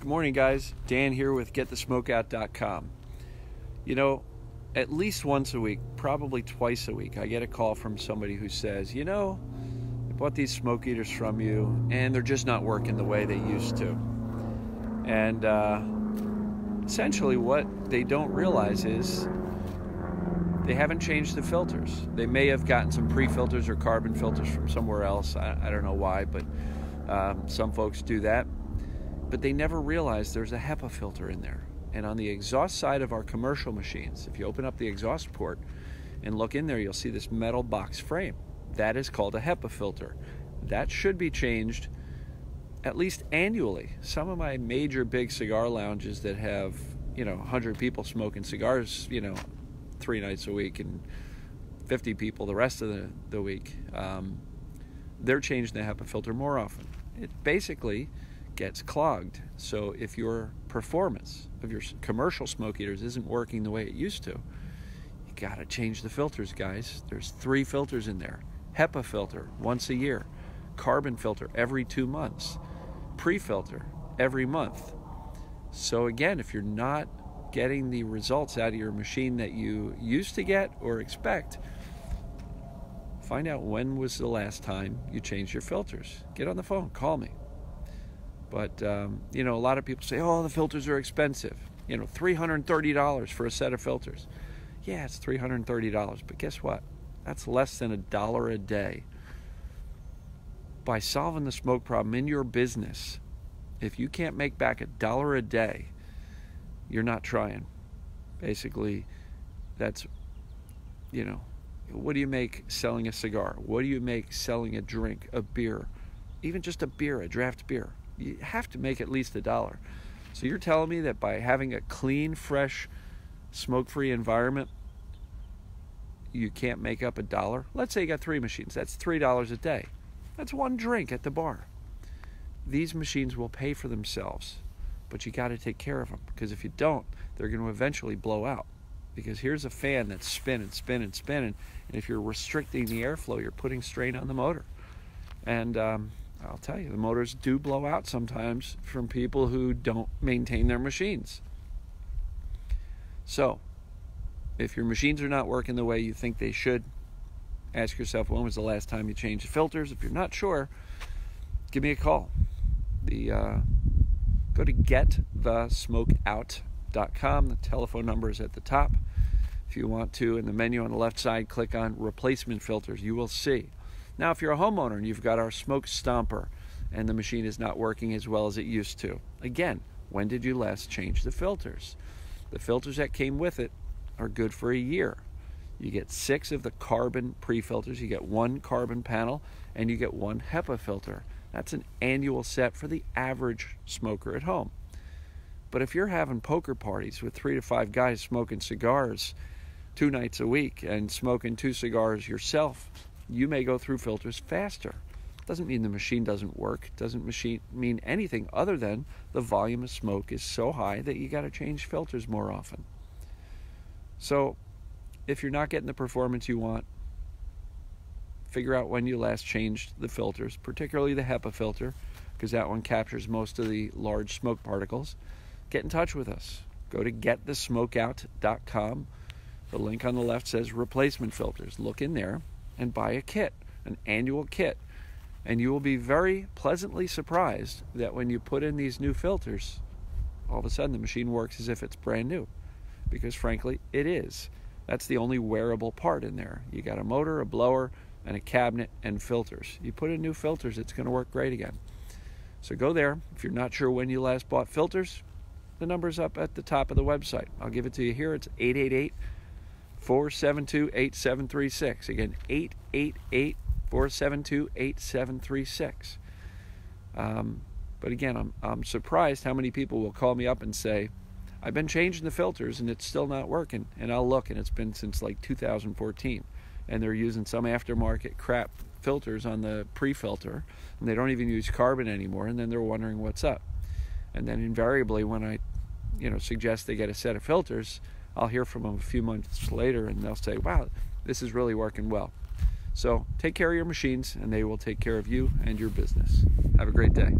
Good morning, guys. Dan here with GetTheSmokeOut.com. You know, at least once a week, probably twice a week, I get a call from somebody who says, I bought these smoke eaters from you and they're just not working the way they used to. And essentially what they don't realize is they haven't changed the filters. They may have gotten some pre-filters or carbon filters from somewhere else. I don't know why, but some folks do that. But they never realize there's a HEPA filter in there. And on the exhaust side of our commercial machines, if you open up the exhaust port and look in there, you'll see this metal box frame. That is called a HEPA filter. That should be changed at least annually. Some of my major big cigar lounges that have, 100 people smoking cigars, 3 nights a week and 50 people the rest of the week, they're changing the HEPA filter more often. It basically gets clogged. So if your performance of your commercial smoke eaters isn't working the way it used to, you gotta change the filters, guys. There's 3 filters in there. HEPA filter once a year, carbon filter every 2 months, pre-filter every month. So again, if you're not getting the results out of your machine that you used to get or expect, find out when was the last time you changed your filters. Get on the phone, call me. But, a lot of people say, oh, the filters are expensive. $330 for a set of filters. Yeah, it's $330, but guess what? That's less than $1 a day. By solving the smoke problem in your business, if you can't make back $1 a day, you're not trying. Basically, that's, what do you make selling a cigar? What do you make selling a drink, a beer? Even just a beer, a draft beer. You have to make at least $1. So you're telling me that by having a clean, fresh, smoke-free environment, you can't make up $1? Let's say you got 3 machines. That's $3 a day. That's 1 drink at the bar. These machines will pay for themselves, but you got to take care of them, because if you don't, they're going to eventually blow out. Because here's a fan that's spinning, spinning, spinning, and if you're restricting the airflow, you're putting strain on the motor. And I'll tell you, the motors do blow out sometimes from people who don't maintain their machines. So, if your machines are not working the way you think they should, ask yourself, when was the last time you changed the filters? If you're not sure, give me a call. Go to GetTheSmokeOut.com. The telephone number is at the top. If you want to, in the menu on the left side, click on Replacement Filters. You will see. Now, if you're a homeowner and you've got our smoke stomper and the machine is not working as well as it used to, again, when did you last change the filters? The filters that came with it are good for a year. You get 6 of the carbon pre-filters, you get 1 carbon panel, and you get 1 HEPA filter. That's an annual set for the average smoker at home. But if you're having poker parties with 3 to 5 guys smoking cigars 2 nights a week and smoking 2 cigars yourself, you may go through filters faster. Doesn't mean the machine doesn't work. Doesn't mean anything other than the volume of smoke is so high that you got to change filters more often. So if you're not getting the performance you want, figure out when you last changed the filters, particularly the HEPA filter, because that one captures most of the large smoke particles. Get in touch with us. Go to GetTheSmokeOut.com. The link on the left says replacement filters. Look in there and buy a kit, an annual kit. And you will be very pleasantly surprised that when you put in these new filters, all of a sudden the machine works as if it's brand new. Because frankly, it is. That's the only wearable part in there. You got a motor, a blower, and a cabinet and filters. You put in new filters, it's going to work great again. So go there. If you're not sure when you last bought filters, the number's up at the top of the website. I'll give it to you here. It's 888-472-8736. Again, 888-472-8736. But again, I'm surprised how many people will call me up and say, I've been changing the filters and it's still not working. And I'll look, and it's been since like 2014. And they're using some aftermarket crap filters on the pre-filter, and they don't even use carbon anymore, and then they're wondering what's up. And then invariably when I suggest they get a set of filters, I'll hear from them a few months later and they'll say, wow, this is really working well. So take care of your machines and they will take care of you and your business. Have a great day.